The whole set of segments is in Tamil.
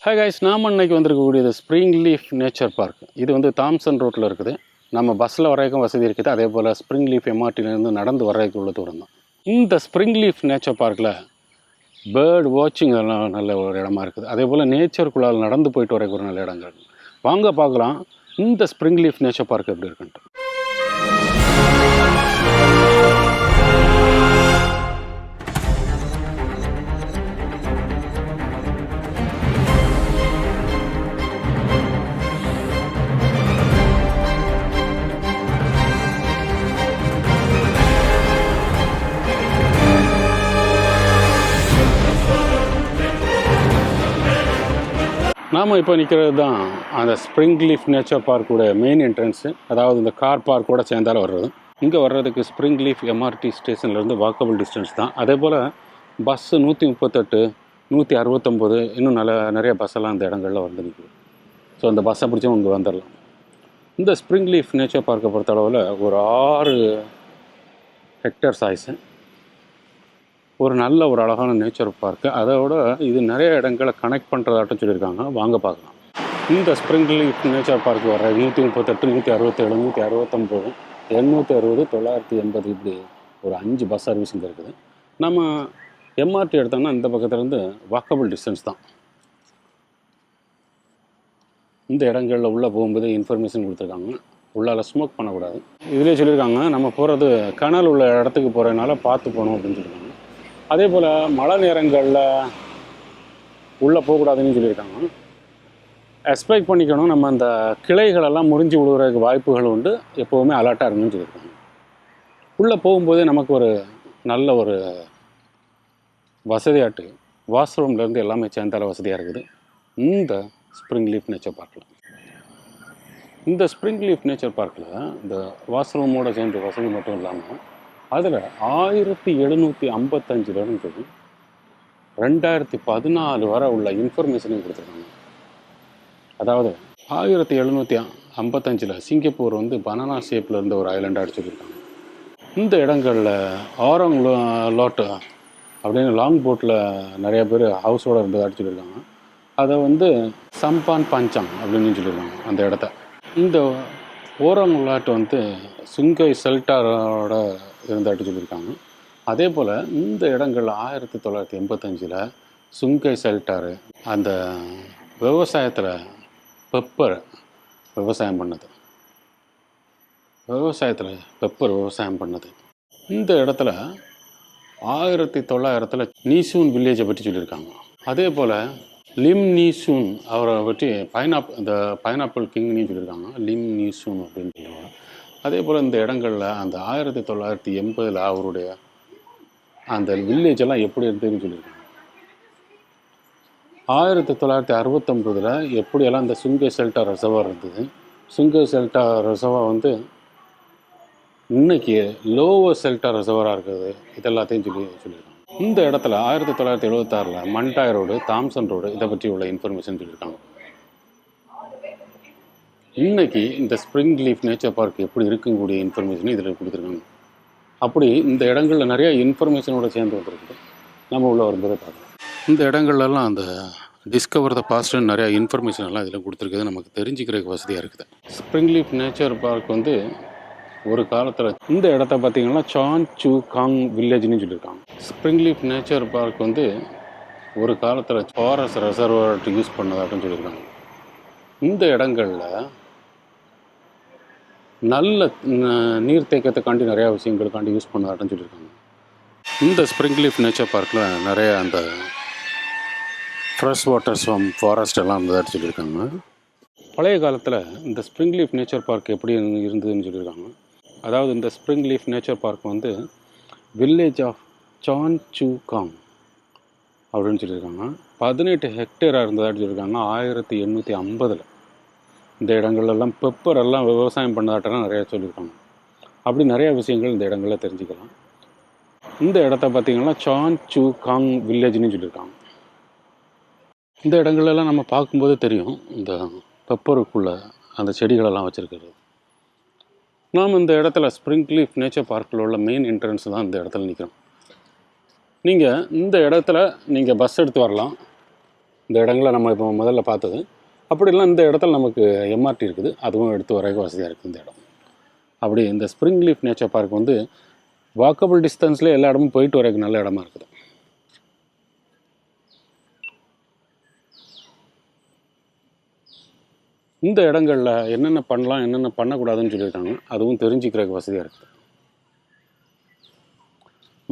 ஹாய் கைஸ், நாம் அன்னைக்கு வந்திருக்கக்கூடியது ஸ்ப்ரிங் லீஃப் நேச்சர் பார்க். இது வந்து தாம்சன் ரோட்டில் இருக்குது. நம்ம பஸ்ஸில் வரைக்கும் வசதி இருக்குது. அதே போல் ஸ்ப்ரிங் லீஃப் எம்ஆர்டிலேருந்து நடந்து வரைக்கும் உள்ள தூரம் தான். இந்த ஸ்ப்ரிங் லீஃப் நேச்சர் பார்க்கில் பேர்ட் வாட்சிங் எல்லாம் நல்ல ஒரு இடமா இருக்குது. அதே போல் நேச்சருக்குள்ளால் நடந்து போயிட்டு வரைக்கும் ஒரு நல்ல இடங்கள். வாங்க பார்க்கலாம் இந்த ஸ்ப்ரிங் லீஃப் நேச்சர் பார்க் எப்படி இருக்குன்ட்டு. நாம் இப்போ நிற்கிறது தான் அந்த ஸ்ப்ரிங் லீஃப் நேச்சர் பார்க்கோட மெயின் என்ட்ரன்ஸு. அதாவது இந்த கார் பார்க்கோட சேர்ந்தாலும் வர்றது. இங்கே வர்றதுக்கு ஸ்ப்ரிங் லீஃப் எம்ஆர்டி ஸ்டேஷன்லேருந்து வாக்கபிள் டிஸ்டன்ஸ் தான். அதே போல் பஸ்ஸு 138, 169 இன்னும் நிறைய பஸ்ஸெல்லாம் அந்த இடங்களில் வந்து நிற்குது. ஸோ அந்த பஸ்ஸை பிடிச்சும் இங்கே வந்துடலாம். இந்த ஸ்ப்ரிங் லீஃப் நேச்சர் பார்க்கை பொறுத்த அளவில் ஒரு 6 ஹெக்டேர் சாய்ஸு, ஒரு நல்ல ஒரு அழகான நேச்சர் பார்க்கு. அதோட இது நிறைய இடங்களை கனெக்ட் பண்ணுறதாட்டும் சொல்லியிருக்காங்க. வாங்க பார்க்கலாம். இந்த ஸ்ப்ரிங் லீஃப் நேச்சர் பார்க் வர 138, 167, 169, 860, 980 இப்படி ஒரு 5 பஸ் சர்வீஸ் இங்கே இருக்குது. நம்ம எம்ஆர்டி எடுத்தோம்னா இந்த பக்கத்துலேருந்து வாக்கபிள் டிஸ்டன்ஸ் தான். இந்த இடங்களில் உள்ளே போகும்போது இன்ஃபர்மேஷன் கொடுத்துருக்காங்க. உள்ளால் ஸ்மோக் பண்ணக்கூடாது. இதிலே சொல்லியிருக்காங்க நம்ம போகிறது கனல் உள்ள இடத்துக்கு போகிறதுனால பார்த்து போகணும் அப்படின்னு சொல்லியிருக்காங்க. அதே போல் மழை நேரங்களில் உள்ளே போகக்கூடாதுன்னு சொல்லியிருக்காங்க. எக்ஸ்பெக்ட் பண்ணிக்கணும், நம்ம அந்த கிளைகளெல்லாம் முறிஞ்சு விழுகிறதுக்கு வாய்ப்புகள் உண்டு, எப்போவுமே அலர்ட்டாக இருக்கணும்னு சொல்லியிருக்காங்க. உள்ளே போகும்போதே நமக்கு ஒரு நல்ல ஒரு வசதியாட்டு வாஷ்ரூம்லேருந்து எல்லாமே சேர்ந்தால வசதியாக இருக்குது இந்த ஸ்ப்ரிங் லீஃப் நேச்சர் பார்க்கில். இந்த ஸ்ப்ரிங் லீஃப் நேச்சர் பார்க்கில் இந்த வாஷ்ரூமோடு சேர்ந்த வசதி மட்டும் இல்லாமல் அதில் 1755 2014 வரை உள்ள இன்ஃபர்மேஷனையும் கொடுத்துருக்காங்க. அதாவது 1755 சிங்கப்பூர் வந்து பனானா ஷேப்பில் இருந்த ஒரு ஐலண்டாக அடிச்சுருக்காங்க. இந்த இடங்களில் ஆரங் லோட்டு அப்படின்னு லாங் போட்டில் நிறைய பேர் ஹவுஸோடு இருந்தது அடிச்சுருக்காங்க. அதை வந்து சம்பான் பஞ்சாங் அப்படின்னு சொல்லியிருக்காங்க அந்த இடத்த. இந்த ஓரங் லாட்டு வந்து சுங்கை செல்டாரோட இருந்தாட்டு சொல்லியிருக்காங்க. அதே போல் இந்த இடங்கள் 1985 சுங்கை செல்டாரு அந்த விவசாயத்தில் பெப்பர் விவசாயம் பண்ணது. இந்த இடத்துல 1900 நீசூன் வில்லேஜை பற்றி சொல்லியிருக்காங்க. அதே போல் லிம் நீசூன் அவரை பற்றி இந்த பைனாப்பிள் கிங்னு சொல்லியிருக்காங்க. லிம் நீசூன் அப்படின்னு சொல்லுவாங்க. அதே போல் இந்த இடங்களில் அந்த 1980 அவருடைய அந்த வில்லேஜெல்லாம் எப்படி இருந்ததுன்னு சொல்லியிருக்காங்க. 1969 எப்படியெல்லாம் இந்த சுங்கை செல்டா ரெசர்வா இருந்தது. சுங்கை செல்டா ரெசர்வா வந்து இன்னைக்கு லோவர் செல்டா ரெசர்வராக இருக்குது. இதெல்லாத்தையும் சொல்லியிருக்காங்க. இந்த இடத்துல 1976 மண்டாய் ரோடு, தாம்சன் ரோடு இதை பற்றி உள்ள இன்ஃபர்மேஷன் சொல்லியிருக்காங்க. இன்றைக்கி இந்த ஸ்ப்ரிங் லீஃப் நேச்சர் பார்க் எப்படி இருக்குங்கூடிய இன்ஃபர்மேஷனும் இதில் கொடுத்துருக்காங்க. அப்படி இந்த இடங்களில் நிறையா இன்ஃபர்மேஷனோட சேர்ந்து வந்துருக்குது. நம்ம உள்ள வரும்போதே பார்க்கலாம். இந்த இடங்கள்லாம் அந்த டிஸ்கவர் த பாஸ்ட்னு நிறையா இன்ஃபர்மேஷன் எல்லாம் இதில் கொடுத்துருக்குது. நமக்கு தெரிஞ்சுக்கிறதுக்கு வசதியாக இருக்குது. ஸ்ப்ரிங் லீஃப் நேச்சர் பார்க் வந்து ஒரு காலத்தில் இந்த இடத்த பார்த்திங்கன்னா சான் சூ காங் வில்லேஜ்னு சொல்லியிருக்காங்க. ஸ்ப்ரிங் லீஃப் நேச்சர் பார்க் வந்து ஒரு காலத்தில் ஃபாரஸ்ட் ரெசர்வார்ட்டு யூஸ் பண்ணதாகட்டும் சொல்லியிருக்காங்க. இந்த இடங்களில் நல்ல நீர்த்தேக்கத்துக்காண்டி நிறையா விஷயங்களுக்காண்டி யூஸ் பண்ணதாகட்டும் சொல்லியிருக்காங்க. இந்த ஸ்ப்ரிங் லீஃப் நேச்சர் பார்க்கில் நிறைய அந்த ஃப்ரெஷ் வாட்டர் ஸ்வாம் ஃபாரஸ்ட் எல்லாம் இருந்ததாட்டு சொல்லியிருக்காங்க. பழைய காலத்தில் இந்த ஸ்ப்ரிங் லீஃப் நேச்சர் பார்க் எப்படி இருந்ததுன்னு சொல்லியிருக்காங்க. அதாவது இந்த ஸ்ப்ரிங் லீஃப் நேச்சர் பார்க் வந்து வில்லேஜ் ஆஃப் சான் சூ காங் அப்படின்னு சொல்லியிருக்காங்க. 18 ஹெக்டேராக இருந்ததாட்டு சொல்லியிருக்காங்க. 1850 இந்த இடங்கள்லாம் பெப்பர் எல்லாம் விவசாயம் பண்ணதாட்டெல்லாம் நிறையா சொல்லியிருக்காங்க. அப்படி நிறையா விஷயங்கள் இந்த இடங்களில் தெரிஞ்சுக்கலாம். இந்த இடத்த பார்த்திங்கன்னா சான் சூ காங் வில்லேஜ்னு சொல்லியிருக்காங்க. இந்த இடங்களெல்லாம் நம்ம பார்க்கும்போது தெரியும் இந்த பெப்பருக்குள்ளே அந்த செடிகளெல்லாம் வச்சுருக்கிறது. நாம் இந்த இடத்துல ஸ்ப்ரிங் லீஃப் நேச்சர் பார்க்கில் உள்ள மெயின் என்ட்ரன்ஸ் தான் இந்த இடத்துல நிற்கிறோம். நீங்கள் இந்த இடத்துல நீங்கள் பஸ் எடுத்து வரலாம். இந்த இடங்களை நம்ம இப்போ முதல்ல பார்த்தது. அப்படிலாம் இந்த இடத்துல நமக்கு எம்ஆர்டி இருக்குது, அதுவும் எடுத்து வரக்கு வசதியாக இருக்குது இந்த இடம். அப்படி இந்த ஸ்ப்ரிங் லீஃப் நேச்சர் பார்க் வந்து வாக்கபிள் டிஸ்டன்ஸ்லேயே எல்லா இடமும் போயிட்டு வரக்கு நல்ல இடமா இருக்குது. இந்த இடங்களில் என்னென்ன பண்ணலாம், என்னென்ன பண்ணக்கூடாதுன்னு சொல்லியிருக்காங்க, அதுவும் தெரிஞ்சுக்கிறதுக்கு வசதியாக இருக்குது.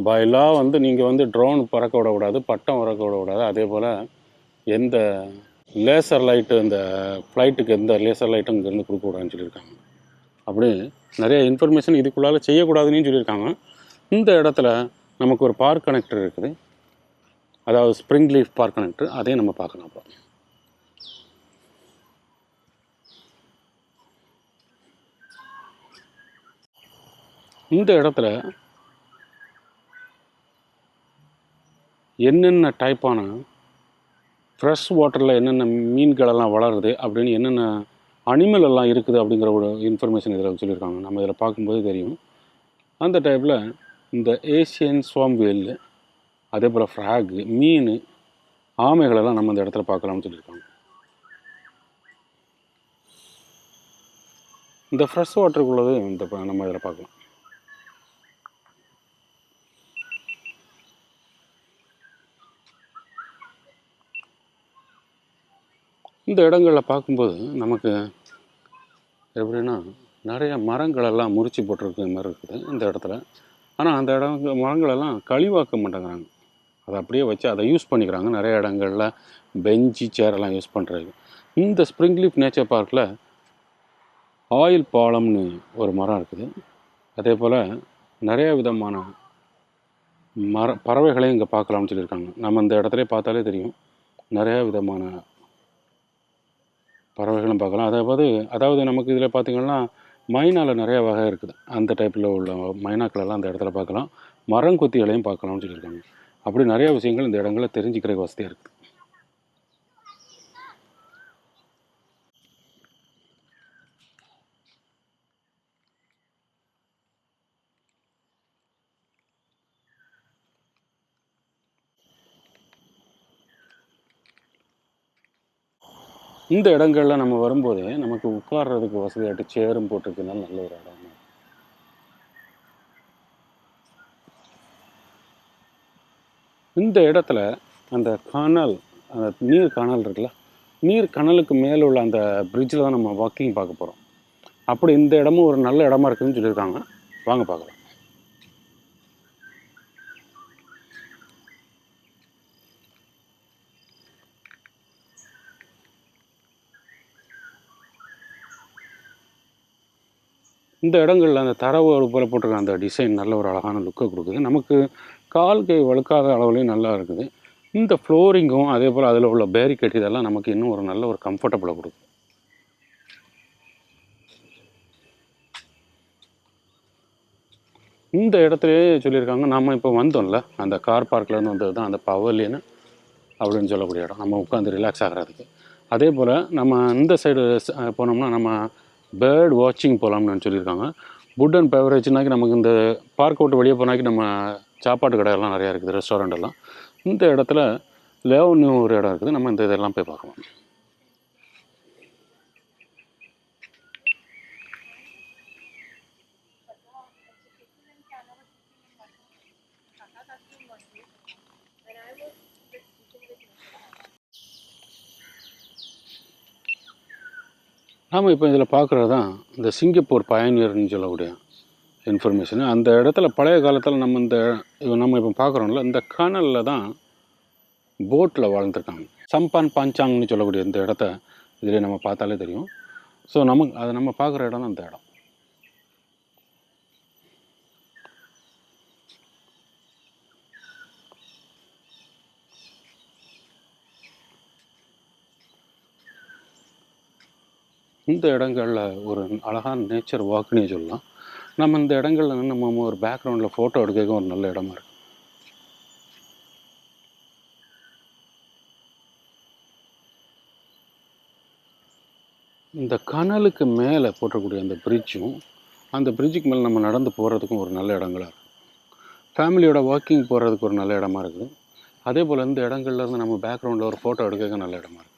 பை லா வந்து நீங்கள் வந்து ட்ரோன் பறக்க விடக்கூடாது, பட்டம் பறக்க விடக்கூடாது. அதே போல் எந்த லேசர் லைட்டு, இந்த ஃப்ளைட்டுக்கு எந்த லேசர் லைட்டும் இங்கேருந்து கொடுக்கக்கூடாதுன்னு சொல்லியிருக்காங்க. அப்படி நிறைய இன்ஃபர்மேஷன் இதுக்குள்ளால் செய்யக்கூடாதுன்னு சொல்லியிருக்காங்க. இந்த இடத்துல நமக்கு ஒரு பார்க் கனெக்டர் இருக்குது, அதாவது ஸ்ப்ரிங் லீஃப் பார்க் கனெக்டர், அதையும் நம்ம பார்க்கலாம். அப்போ இந்த இடத்துல என்னென்ன டைப்பான ஃப்ரெஷ் வாட்டரில் என்னென்ன மீன்களெல்லாம் வளருது அப்படின்னு என்னென்ன அனிமல் எல்லாம் இருக்குது அப்படிங்கிற ஒரு இன்ஃபர்மேஷன் இதில் சொல்லியிருக்காங்க. நம்ம இதில் பார்க்கும்போது தெரியும். அந்த டைப்பில் இந்த ஏசியன் ஸ்வாம் வேல், அதே போல் ஃப்ராகு, மீன், ஆமைகளெல்லாம் நம்ம இந்த இடத்துல பார்க்கலாம்னு சொல்லியிருக்காங்க. இந்த ஃப்ரெஷ் வாட்டருக்குள்ளது நம்ம இதில் பார்க்கலாம். இந்த இடங்களில் பார்க்கும்போது நமக்கு எப்படின்னா நிறைய மரங்களெல்லாம் முறிச்சு போட்டிருக்க மாதிரி இருக்குது இந்த இடத்துல. ஆனால் அந்த மரங்களெல்லாம் கழிவாக்க மாட்டேங்கிறாங்க, அதை அப்படியே வச்சு அதை யூஸ் பண்ணிக்கிறாங்க. நிறைய இடங்களில் பெஞ்சு சேரெல்லாம் யூஸ் பண்ணுறது. இந்த ஸ்ப்ரிங் லீஃப் நேச்சர் பார்க்கில் ஆயில் பாலம்னு ஒரு மரம் இருக்குது. அதே போல் நிறைய விதமான பறவைகளையும் இங்கே பார்க்கலாம்னு சொல்லியிருக்காங்க. நம்ம இந்த இடத்துல பார்த்தாலே தெரியும், நிறைய விதமான பறவைகளும் பார்க்கலாம். அதாவது நமக்கு இதில் பார்த்திங்கன்னா மைனாவில் நிறைய வகை இருக்குது. அந்த டைப்பில் உள்ள மைனாக்களெல்லாம் அந்த இடத்துல பார்க்கலாம். மரங்கொத்திகளையும் பார்க்கலாம்னு சொல்லியிருக்காங்க. அப்படி நிறைய விஷயங்கள் இந்த இடங்களில் தெரிஞ்சுக்கிறதுக்கு வசதியாக இருக்குது. இந்த இடங்களில் நம்ம வரும்போதே நமக்கு உட்கார்றதுக்கு வசதியாட்டு சேரும் போட்டிருக்குனால நல்ல ஒரு இடம். இந்த இடத்துல அந்த கானல், அந்த நீர் கானல் இருக்குல்ல, நீர் கனலுக்கு மேலே உள்ள அந்த பிரிட்ஜில் தான் நம்ம வாக்கிங் பார்க்க போகிறோம். அப்படி இந்த இடமும் ஒரு நல்ல இடமா இருக்குதுன்னு சொல்லியிருக்காங்க. வாங்க பார்க்கலாம். இந்த இடங்களில் அந்த தரவு போல் போட்டிருக்க அந்த டிசைன் நல்ல ஒரு அழகான லுக்கை கொடுக்குது. நமக்கு கால் கை வழுக்காத அளவுலேயும் நல்லா இருக்குது. இந்த ஃப்ளோரிங்கும் அதே போல் அதில் உள்ள பேரிகேட் இதெல்லாம் நமக்கு இன்னும் ஒரு நல்ல ஒரு கம்ஃபர்டபுளை கொடுக்குது. இந்த இடத்துலையே சொல்லியிருக்காங்க, நம்ம இப்போ வந்தோம்ல அந்த கார் பார்க்லேருந்து வந்தது தான் அந்த பவலியன் அப்படின்னு சொல்லக்கூடிய இடம், நம்ம உட்காந்து ரிலாக்ஸ் ஆகிறதுக்கு. அதே போல் நம்ம இந்த சைடு போனோம்னா நம்ம பேர்ட் வாட்சிங் போகலாம்னு சொல்லியிருக்காங்க. ஃபுட் அண்ட் பெவரேஜ்னாக்கி நமக்கு இந்த பார்க் விட்டு வெளியே போனாக்கி நம்ம சாப்பாட்டு கடையெல்லாம் நிறையா இருக்குது, ரெஸ்டாரண்ட் எல்லாம். இந்த இடத்துல லேவன்யூ ஒரு இடம் இருக்குது, நம்ம இந்த இதெல்லாம் போய் பார்க்கலாம். நாம் இப்போ இதில் பார்க்குறது தான் இந்த சிங்கப்பூர் பயனியர்னு சொல்லக்கூடிய இன்ஃபர்மேஷனு. அந்த இடத்துல பழைய காலத்தில் நம்ம இப்போ பார்க்குறோம்ல, இந்த கானலில் தான் போட்டில் வாழ்ந்துருக்காங்க. சம்பான் பாஞ்சாங்னு சொல்லக்கூடிய இந்த இடத்த இதில் நம்ம பார்த்தாலே தெரியும். ஸோ அதை நம்ம பார்க்குற இடம் தான் இந்த இடம். இந்த இடங்களில் ஒரு அழகான நேச்சர் வாக்குன்னே சொல்லலாம். நம்ம இந்த இடங்களில் நம்ம ஒரு பேக்ரவுண்டில் ஃபோட்டோ எடுக்க ஒரு நல்ல இடமா இருக்குது. இந்த கனலுக்கு மேலே போட்டக்கூடிய அந்த பிரிட்ஜும், அந்த பிரிட்ஜுக்கு மேலே நம்ம நடந்து போகிறதுக்கும் ஒரு நல்ல இடங்களாக இருக்குது. ஃபேமிலியோட வாக்கிங் போகிறதுக்கு ஒரு நல்ல இடமா இருக்குது. அதே போல் இந்த இடங்கள்லேருந்து நம்ம பேக்ரவுண்டில் ஒரு ஃபோட்டோ எடுக்க நல்ல இடமா இருக்குது.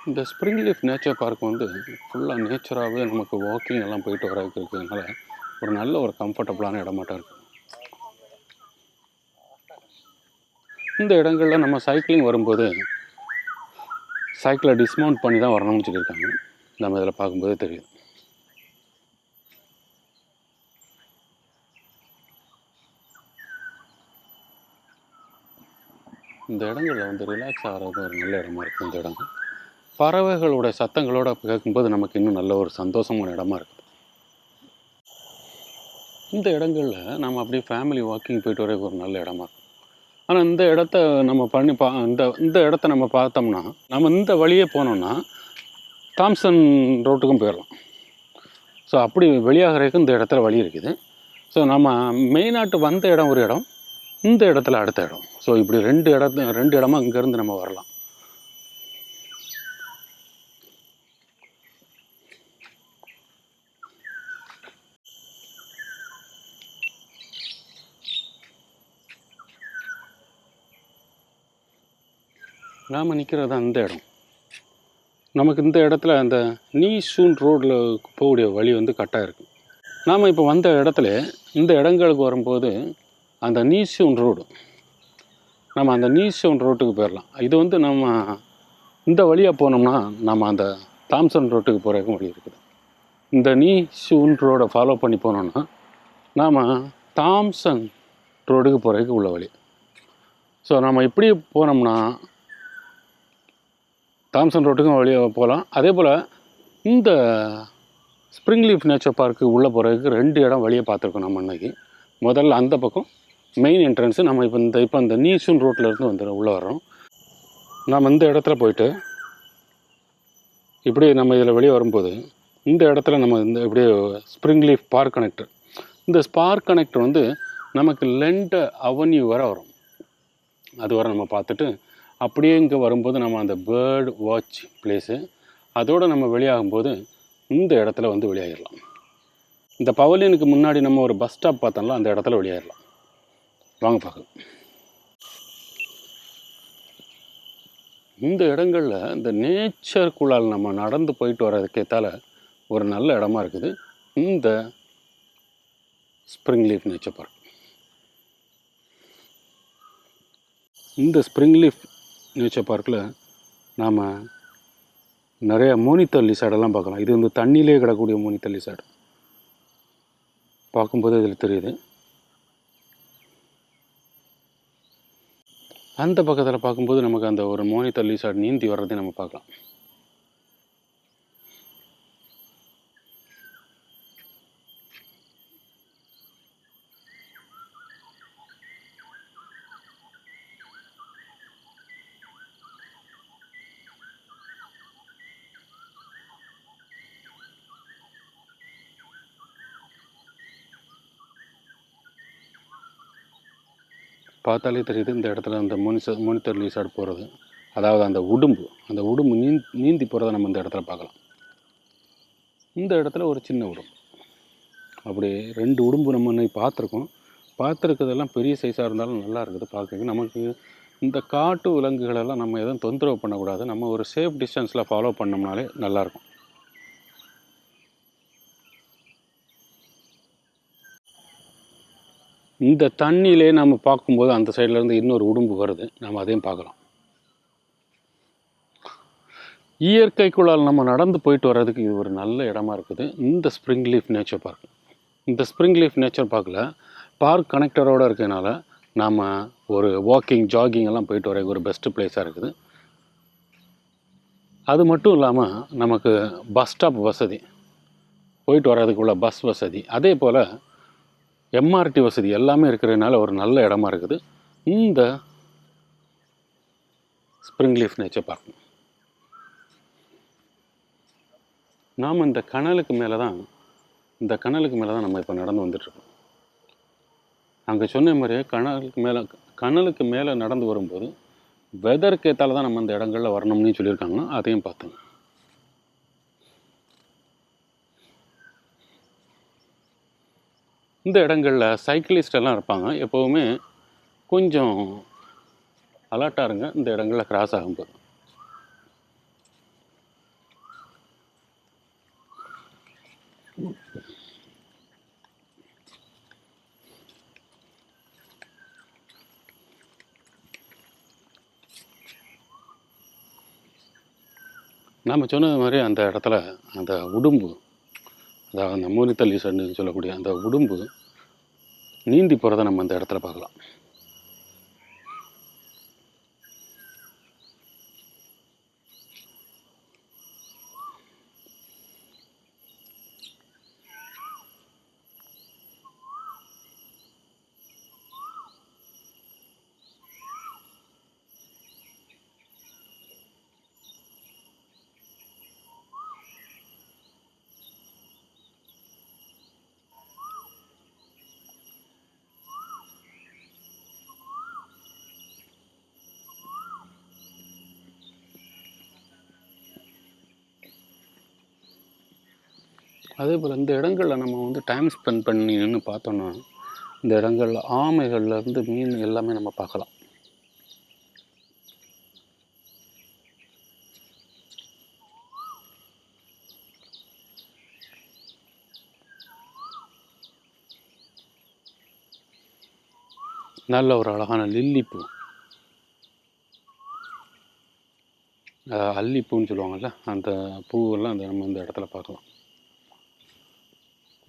இந்த ஸ்ப்ரிங் லீஃப் நேச்சர் பார்க் வந்து ஃபுல்லாக நேச்சராகவே நமக்கு வாக்கிங் எல்லாம் போயிட்டு வரதுக்கு இருக்கிறதுனால ஒரு நல்ல ஒரு கம்ஃபர்டபுளான இடமாட்டம் இருக்குது. இந்த இடங்களில் நம்ம சைக்கிளிங் வரும்போது சைக்கிளை டிஸ்மவுண்ட் பண்ணி தான் வரணும்னு சொல்லியிருக்காங்க. நம்ம இதில் பார்க்கும்போதே தெரியுது. இந்த இடங்களில் வந்து ரிலாக்ஸ் ஆகிறது ஒரு நல்ல இடமா இருக்குது. இந்த இடம் பறவைகளோட சத்தங்களோட கேட்கும்போது நமக்கு இன்னும் நல்ல ஒரு சந்தோஷமான இடமா இருக்குது. இந்த இடங்களில் நம்ம அப்படியே ஃபேமிலி வாக்கிங் போயிட்டு வர ஒரு நல்ல இடமா இருக்கும். ஆனால் இந்த இடத்த நம்ம பண்ணி இந்த இடத்த நம்ம பார்த்தோம்னா நம்ம இந்த வழியே போனோம்னா தாம்சன் ரோட்டுக்கும் போயிடலாம். ஸோ அப்படி வெளியாகிறதுக்கு இந்த இடத்துல வழி இருக்குது. ஸோ நம்ம மெயினாட்டு வந்த இடம் ஒரு இடம், இந்த இடத்துல அடுத்த இடம். ஸோ இப்படி ரெண்டு இடமா இங்கேருந்து நம்ம வரலாம். நாம் நிற்கிறது அந்த இடம். நமக்கு இந்த இடத்துல அந்த நீசூன் ரோடில் போகக்கூடிய வழி வந்து கட்டாக இருக்குது. நாம் இப்போ வந்த இடத்துல இந்த இடங்களுக்கு வரும்போது அந்த நீசூன் ரோடு, நம்ம அந்த நீசூன் ரோட்டுக்கு போயிடலாம். இது வந்து நம்ம இந்த வழியாக போனோம்னா நம்ம அந்த தாம்சன் ரோட்டுக்கு போகிறதுக்கும் வழி இருக்குது. இந்த நீசூன் ரோடை ஃபாலோ பண்ணி போனோம்னா நாம் தாம்சன் ரோடுக்கு போகிறதுக்கு உள்ள வழி. ஸோ நம்ம இப்படி போனோம்னா தாம்சன் ரோட்டுக்கும் வழியாக போகலாம். அதே போல் இந்த ஸ்ப்ரிங் லீஃப் நேச்சர் பார்க்கு உள்ளே போகிறதுக்கு 2 இடம் வழியை பார்த்துருக்கோம் நம்ம அன்றைக்கி. முதல்ல அந்த பக்கம் மெயின் என்ட்ரன்ஸு, நம்ம இப்போ இந்த நீசூன் ரோட்டிலேருந்து உள்ளே வர்றோம். நம்ம இந்த இடத்துல போயிட்டு இப்படி நம்ம இதில் வெளியே வரும்போது இந்த இடத்துல நம்ம இந்த இப்படியே ஸ்ப்ரிங் லீஃப் பார்க் கனெக்டர், இந்த ஸ்பார்க் கனெக்டர் வந்து நமக்கு லெண்ட் அவென்யூ வர வரும். அது வரை நம்ம பார்த்துட்டு அப்படியே இங்கே வரும்போது நம்ம அந்த பேர்டு வாட்ச் பிளேஸு அதோடு நம்ம வெளியாகும்போது இந்த இடத்துல வந்து வெளியாகிடலாம். இந்த பவலியனுக்கு முன்னாடி நம்ம ஒரு பஸ் ஸ்டாப் பார்த்தோம்ல, அந்த இடத்துல வெளியாகிடலாம். வாங்க பார்க்கலாம். இந்த இடங்களில் இந்த நேச்சருக்குள்ளால் நம்ம நடந்து போயிட்டு வர்றதுக்கேத்தால ஒரு நல்ல இடமா இருக்குது இந்த ஸ்ப்ரிங் லீஃப் நேச்சர் பார்க். இந்த ஸ்ப்ரிங் லீஃப் நேச்சர் பார்க்கில் நாம் நிறைய மோனித்தல் லிசார்டெல்லாம் பார்க்கலாம். இது வந்து தண்ணியிலே கிடக்கூடிய மோனித்தல் லிசார்டு பார்க்கும்போது இதில் தெரியுது. அந்த பக்கத்தில் பார்க்கும்போது நமக்கு அந்த ஒரு மோனித்தல் லிசார்டு நீந்தி வர்றதையும் நம்ம பார்க்கலாம். பார்த்தாலே தெரியுது இந்த இடத்துல அந்த மோனித்தர் லிசார்டு போகிறது, அதாவது அந்த உடும்பு நீந்தி போகிறத நம்ம இந்த இடத்துல பார்க்கலாம். இந்த இடத்துல ஒரு சின்ன உடும்பு, அப்படி 2 உடும்பு நம்ம இன்னைக்கு பார்த்துருக்கிறதெல்லாம் பெரிய சைஸாக இருந்தாலும் நல்லா இருக்குது பார்க்க. நமக்கு இந்த காட்டு விலங்குகளெல்லாம் நம்ம எதுவும் தொந்தரவு பண்ணக்கூடாது, நம்ம ஒரு சேஃப் டிஸ்டன்ஸில் ஃபாலோ பண்ணோம்னாலே நல்லாயிருக்கும். இந்த தண்ணியிலே நம்ம பார்க்கும்போது அந்த சைட்லேருந்து இன்னொரு உடும்பு வருது, நம்ம அதையும் பார்க்கலாம். இயற்கைக்குள்ளால் நம்ம நடந்து போயிட்டு வர்றதுக்கு இது ஒரு நல்ல இடமா இருக்குது இந்த ஸ்ப்ரிங் லீஃப் நேச்சர் பார்க். இந்த ஸ்ப்ரிங் லீஃப் நேச்சர் பார்க்கில் பார்க் கனெக்டரோடு இருக்கிறதுனால நாம் ஒரு வாக்கிங் ஜாகிங் எல்லாம் போயிட்டு வர ஒரு பெஸ்ட்டு பிளேஸாக இருக்குது. அது மட்டும் இல்லாமல் நமக்கு பஸ் ஸ்டாப் வசதி, போயிட்டு வர்றதுக்குள்ள பஸ் வசதி, அதே போல் எம்ஆர்டி வசதி எல்லாமே இருக்கிறதுனால ஒரு நல்ல இடமா இருக்குது இந்த ஸ்ப்ரிங் லீஃப் நேச்சர் பார்க். நாம் இந்த கனலுக்கு மேலே தான் நம்ம இப்போ நடந்து வந்துட்டுருக்கோம். அங்கே சொன்ன மாதிரியே கனலுக்கு மேலே நடந்து வரும்போது வெதருக்கு ஏற்றால தான் நம்ம இந்த இடங்களில் வரணும்னு சொல்லியிருக்காங்க. அதையும் பார்த்தோங்க. இந்த இடங்களில் சைக்கிளிஸ்ட் எல்லாம் இருப்பாங்க. எப்போவுமே கொஞ்சம் அலர்ட்டாக இருங்க இந்த இடங்களில் கிராஸ் ஆகும்போது. நாம் சொன்னது மாதிரி அந்த இடத்துல அந்த உடும்பு, அதாவது அந்த மூலித்தள்ளி சண்டுன்னு சொல்லக்கூடிய அந்த உடும்பு நீந்தி போகிறத நம்ம அந்த இடத்துல பார்க்கலாம். அதே போல் இந்த இடங்களில் நம்ம டைம் ஸ்பெண்ட் பண்ணி நின்று பார்த்தோன்னா இந்த இடங்களில் ஆமைகள்லேருந்து மீன் எல்லாமே நம்ம பார்க்கலாம். நல்ல ஒரு அழகான லில்லிப்பூ, அல்லிப்பூன்னு சொல்லுவாங்கள்ல, அந்த பூவெல்லாம் நம்ம இந்த இடத்துல பார்க்கலாம்.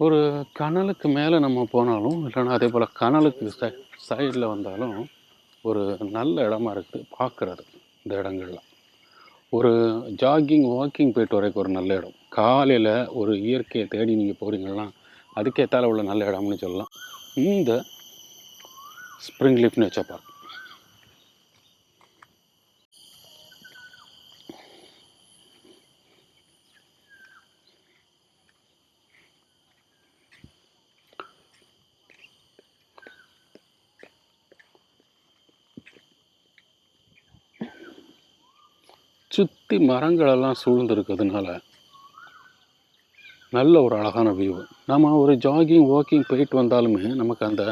ஒரு கனலுக்கு மேலே நம்ம போனாலும் இல்லைன்னா அதே போல் கனலுக்கு சைடில் வந்தாலும் ஒரு நல்ல இடமா இருக்குது பார்க்குறது. இந்த இடங்கள்லாம் ஒரு ஜாகிங் வாக்கிங் போயிட்டு வரைக்கும் ஒரு நல்ல இடம். காலையில் ஒரு இயற்கையை தேடி நீங்கள் போகிறீங்கன்னா அதுக்கேற்றால உள்ள நல்ல இடம்னு சொல்லலாம் இந்த ஸ்ப்ரிங் லீஃப் நேச்சர் பார்க். சுற்றி மரங்களெல்லாம் சூழ்ந்துருக்கிறதுனால நல்ல ஒரு அழகான வியூ. நம்ம ஒரு ஜாகிங் வாக்கிங் போயிட்டு வந்தாலுமே நமக்கு அந்த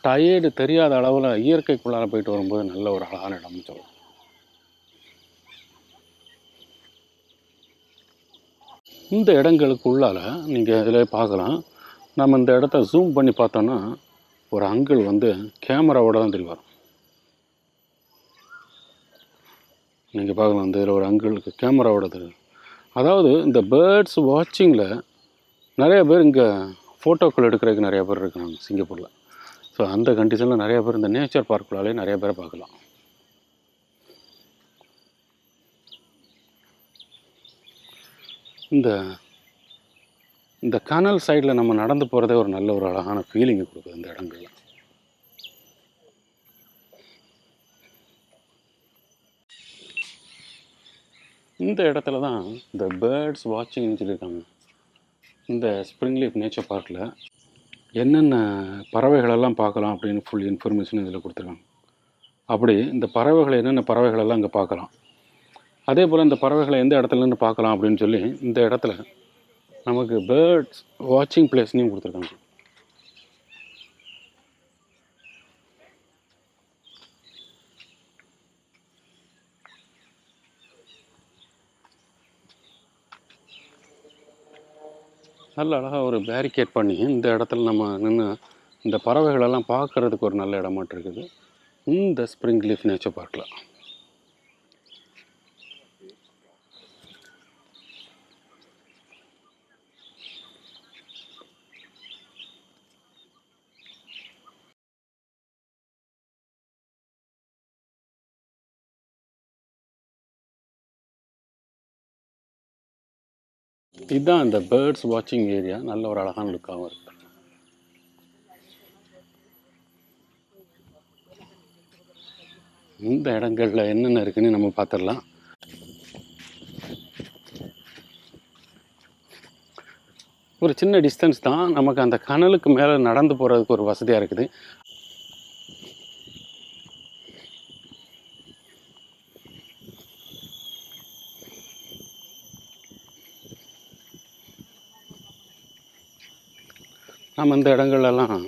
டயர்டு தெரியாத அளவில் இயற்கைக்குள்ளார போயிட்டு வரும்போது நல்ல ஒரு அழகான இடம்னு சொல்லலாம். இந்த இடங்களுக்குள்ளால் நீங்கள் இதில் பார்க்கலாம். நம்ம இந்த இடத்த ஜூம் பண்ணி பார்த்தோன்னா ஒரு அங்கிள் கேமராவோட தான் தெரிவார். நீங்கள் பார்க்கலாம், இதில் ஒரு அங்கிளுக்கு கேமராவோட தெரியும். அதாவது இந்த பேர்ட்ஸ் வாட்சிங்கில் நிறைய பேர் இங்கே ஃபோட்டோக்கள் எடுக்கிறதுக்கு நிறைய பேர் இருக்காங்க சிங்கப்பூரில். ஸோ அந்த கண்டிஷனில் நிறைய பேர் இந்த நேச்சர் பார்க்குள்ளாலே நிறைய பேரை பார்க்கலாம். இந்த கனல் சைடில் நம்ம நடந்து போகிறதே ஒரு நல்ல ஒரு அழகான ஃபீலிங்கை கொடுக்குது இந்த இடங்கள்ல. இந்த இடத்துல தான் இந்த பேர்ட்ஸ் வாட்சிங்னு சொல்லியிருக்காங்க. இந்த ஸ்ப்ரிங் லீஃப் நேச்சர் பார்க்கில் என்னென்ன பறவைகளெல்லாம் பார்க்கலாம் அப்படின்னு ஃபுல் இன்ஃபர்மேஷன் இதில் கொடுத்துருக்காங்க. அப்படி இந்த பறவைகளை என்னென்ன பறவைகளெல்லாம் இங்கே பார்க்கலாம், அதே போல் இந்த பறவைகளை எந்த இடத்துலேருந்து பார்க்கலாம் அப்படின்னு சொல்லி இந்த இடத்துல நமக்கு பேர்ட்ஸ் வாட்சிங் பிளேஸ்னையும் கொடுத்துருக்காங்க. நல்ல அழகாக ஒரு பேரிகேட் பண்ணி இந்த இடத்துல நம்ம நின்று இந்த பறவைகளெல்லாம் பார்க்குறதுக்கு ஒரு நல்ல இடமாட்டு இருக்குது இந்த ஸ்ப்ரிங் லீஃப் நேச்சர் பார்க்கில். இதுதான் இந்த பேர்ட்ஸ் வாட்சிங் ஏரியா. நல்ல ஒரு அழகான லுக்காகவும் இருக்குது. இந்த இடங்களில் என்னென்ன இருக்குன்னு நம்ம பார்த்துடலாம். ஒரு சின்ன டிஸ்டன்ஸ் தான், நமக்கு அந்த கனலுக்கு மேலே நடந்து போகிறதுக்கு ஒரு வசதியாக இருக்குது. நம்ம இந்த இடங்கள்லாம்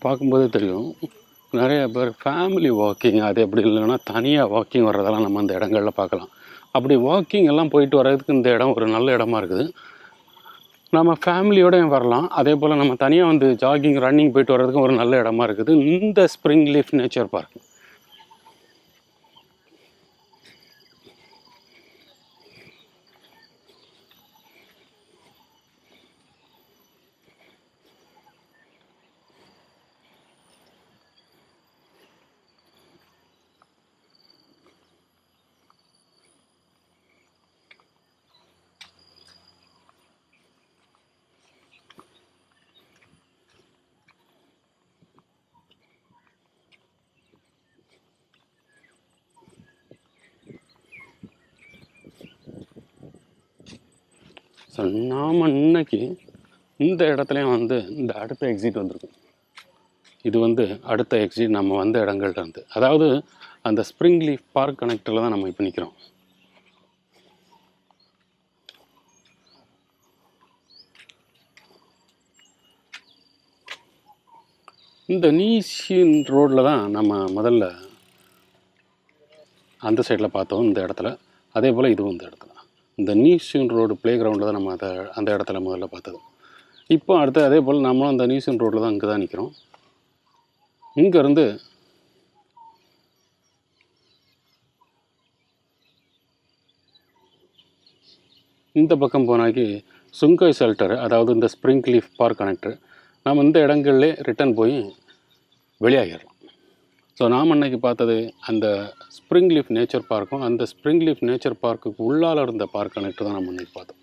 பார்க்கும்போது தெரியும், நிறைய பேர் ஃபேமிலி வாக்கிங், அது எப்படி இல்லைன்னா தனியாக வாக்கிங் வர்றதெல்லாம் நம்ம அந்த இடங்களில் பார்க்கலாம். அப்படி வாக்கிங் எல்லாம் போயிட்டு வர்றதுக்கு இந்த இடம் ஒரு நல்ல இடமா இருக்குது. நம்ம ஃபேமிலியோடையும் வரலாம், அதே போல் நம்ம தனியாக வந்து ஜாகிங் ரன்னிங் போயிட்டு வர்றதுக்கும் ஒரு நல்ல இடமா இருக்குது இந்த spring leaf nature park. So நாம் இன்னைக்கு இந்த இடத்துலையும் வந்து இந்த அடுத்த எக்ஸிட் வந்திருக்கும். இது வந்து அடுத்த எக்ஸிட் நம்ம வந்த இடங்கள்ட்ட இருந்து, அதாவது அந்த ஸ்ப்ரிங் லீஃப் பார்க் கனெக்டரில் தான் நம்ம இப்போ நிற்கிறோம். இந்த நீஷின் ரோடில் தான் நம்ம முதல்ல அந்த சைடில் பார்த்தோம் இந்த இடத்துல. அதே போல் இதுவும் இந்த இடத்துல இந்த நீஷின் ரோடு ப்ளே கிரவுண்டில் தான் நம்ம அந்த இடத்துல முதல்ல பார்த்தது. இப்போ அடுத்து அதே போல் நம்மளும் அந்த நீஷின் ரோட்டில் தான் இங்கே தான் நிற்கிறோம். இங்கேருந்து இந்த பக்கம் போனாக்கி சுங்காய் ஷெல்டரு, அதாவது இந்த ஸ்ப்ரிங் லீஃப் பார்க் கனெக்டர். நாம் இந்த இடங்கள்லே ரிட்டன் போய் வெளியாகிடலாம். ஸோ நாம் அன்னைக்கு பார்த்தது அந்த ஸ்ப்ரிங் லீஃப் நேச்சர் பார்க்கும், அந்த ஸ்ப்ரிங் லீஃப் நேச்சர் பார்க்குக்கு உள்ளால் இருந்த பார்க் கனெக்டர் தான் நம்ம அன்றைக்கி பார்த்தோம்.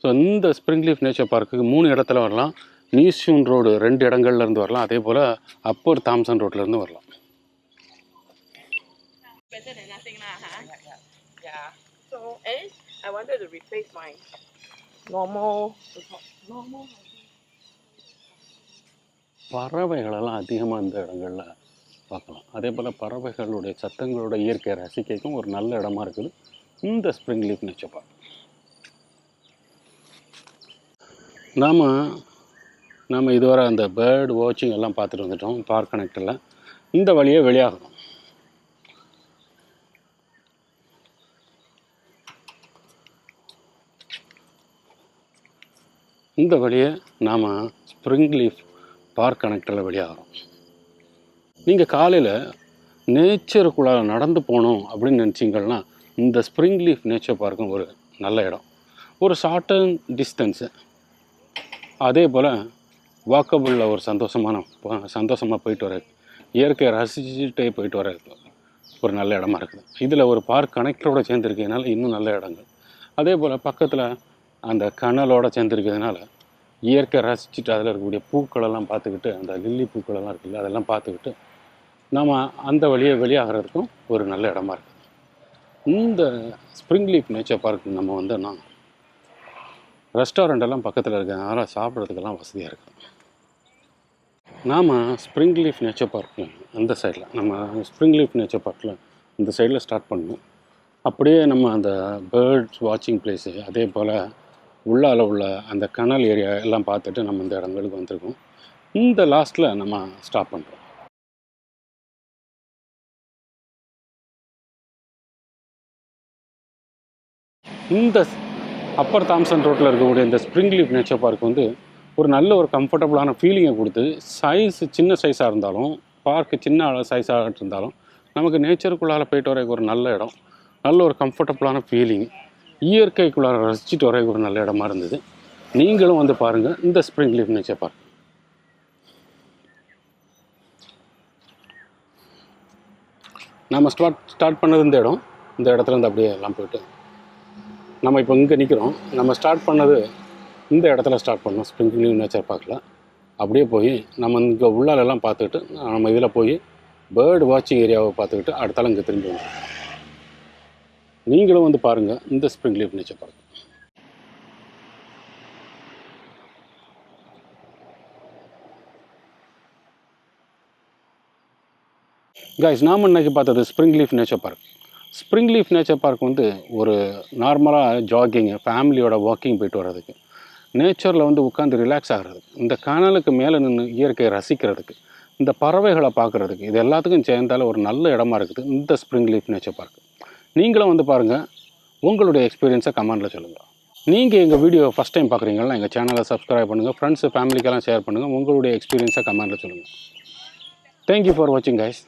ஸோ இந்த ஸ்ப்ரிங் லீஃப் நேச்சர் பார்க்குக்கு 3 இடத்துல வரலாம். நீஷின் ரோடு 2 இடங்கள்லேருந்து வரலாம், அதே போல் அப்பர் தாம்சன் ரோட்லேருந்து வரலாம். பறவைகளெல்லாம் அதிகமாக இந்த இடங்களில் பார்க்கலாம். அதே போல் பறவைகளுடைய சத்தங்களோட இயற்கையை ரசிக்கும் ஒரு நல்ல இடமா இருக்குது இந்த ஸ்ப்ரிங் லீஃப் நேச்சர் பார்க். நாம் இதுவரை அந்த பேர்டு வாட்சிங் எல்லாம் பார்த்துட்டு வந்துட்டோம் பார்க் கனெக்டரில். இந்த வழியே வெளியாகணும். இந்த வழியே நாம் ஸ்ப்ரிங் லீஃப் பார்க் கனெக்டரில் வெளியாகிறோம். நீங்கள் காலையில் நேச்சருக்குள்ளார நடந்து போகணும் அப்படின்னு நினச்சிங்கன்னா இந்த ஸ்ப்ரிங் லீஃப் நேச்சர் பார்க்கும் ஒரு நல்ல இடம். ஒரு ஷார்டன் டிஸ்டன்ஸு, அதே போல் வாக்கபுளில் ஒரு சந்தோஷமாக போயிட்டு வர, இயற்கையை ரசிச்சுட்டே போயிட்டு வர ஒரு நல்ல இடமா இருக்குது. இதில் ஒரு பார்க் கனெக்டரோடு சேர்ந்துருக்கிறதுனால இன்னும் நல்ல இடங்கள். அதே போல் பக்கத்தில் அந்த கனலோடு சேர்ந்துருக்கிறதுனால இயற்கை ரசிச்சுட்டு அதில் இருக்கக்கூடிய பூக்களெல்லாம் பார்த்துக்கிட்டு, அந்த லில்லி பூக்களெல்லாம் இருக்குல்ல, அதெல்லாம் பார்த்துக்கிட்டு நாம் அந்த வழியை வெளியாகிறதுக்கும் ஒரு நல்ல இடமா இருக்குது. இந்த ஸ்ப்ரிங் லீஃப் நேச்சர் பார்க்கு நம்ம வந்தோன்னா ரெஸ்டாரண்ட்டெல்லாம் பக்கத்தில் இருக்கிறதுனால சாப்பிட்றதுக்கெல்லாம் வசதியாக இருக்குது. நாம் ஸ்ப்ரிங் லீஃப் நேச்சர் பார்க்கில் அந்த சைடில், நம்ம ஸ்ப்ரிங் லீஃப் நேச்சர் பார்க்கில் இந்த சைடில் ஸ்டார்ட் பண்ணணும். அப்படியே நம்ம அந்த பேர்ட்ஸ் வாட்சிங் பிளேஸு, அதே போல் உள்ளால் உள்ள அந்த கனல் ஏரியா எல்லாம் பார்த்துட்டு நம்ம இந்த இடங்களுக்கு வந்திருக்கோம். இந்த லாஸ்ட்டில் நம்ம ஸ்டாப் பண்ணுறோம். இந்த அப்பர் தாம்சன் ரோட்டில் இருக்கக்கூடிய இந்த ஸ்ப்ரிங் லீஃப் நேச்சர் பார்க் வந்து ஒரு நல்ல ஒரு கம்ஃபர்டபுளான ஃபீலிங்கை கொடுத்து, சின்ன சைஸாக இருந்தாலும், பார்க்கு சின்ன சைஸாக இருந்தாலும் நமக்கு நேச்சருக்குள்ளால் போயிட்டு வர ஒரு நல்ல இடம், நல்ல ஒரு கம்ஃபர்டபுளான ஃபீலிங், இயற்கைக்குள்ளார ரசிச்சுட்டு வர ஒரு நல்ல இடமா இருந்தது. நீங்களும் வந்து பாருங்கள் இந்த ஸ்ப்ரிங் லீஃப் நேச்சர் பார்க். நம்ம ஸ்டார்ட் பண்ணது இந்த இடத்துல இருந்து அப்படியே எல்லாம் போயிட்டு நம்ம இப்போ இங்கே நிற்கிறோம். நம்ம ஸ்டார்ட் பண்ணது இந்த இடத்துல ஸ்டார்ட் பண்ணோம், ஸ்ப்ரிங் லீஃப் நேச்சர் பார்க்கில். அப்படியே போய் நம்ம இங்கே உள்ளாலெல்லாம் பார்த்துக்கிட்டு நம்ம இதில் போய் பேர்டு வாட்சிங் ஏரியாவை பார்த்துக்கிட்டு அடுத்தால இங்கே திரும்பி வந்துடும். நீங்களும் வந்து பாருங்கள் இந்த spring leaf nature park. Guys, நாம் இன்னைக்கு பார்த்தது spring leaf nature park. Spring leaf nature park வந்து ஒரு நார்மலாக ஜாகிங்கு, ஃபேமிலியோட வாக்கிங் போயிட்டு வர்றதுக்கு, நேச்சரில் வந்து உட்காந்து ரிலாக்ஸ் ஆகிறதுக்கு, இந்த கனலுக்கு மேலே நின்று இயற்கையை ரசிக்கிறதுக்கு, இந்த பறவைகளை பார்க்குறதுக்கு, இது எல்லாத்துக்கும் சேர்ந்தாலும் ஒரு நல்ல இடமா இருக்குது இந்த ஸ்ப்ரிங் லீஃப் நேச்சர் பார்க். நீங்களும் வந்து பாருங்கள், உங்களுடைய எக்ஸ்பீரியன்ஸை கமெண்டில் சொல்லுங்கள். நீங்கள் எங்கள் வீடியோ ஃபஸ்ட் டைம் பார்க்குறீங்கன்னா எங்கள் சேனலை சப்ஸ்கிரைப் பண்ணுங்கள், ஃப்ரெண்ட்ஸு ஃபேமிலிக்கெல்லாம் ஷேர் பண்ணுங்கள், உங்களுடைய எக்ஸ்பீரியன்ஸை கமெண்டில் சொல்லுங்கள். தேங்க்யூ ஃபார் வாட்சிங் கைஸ்.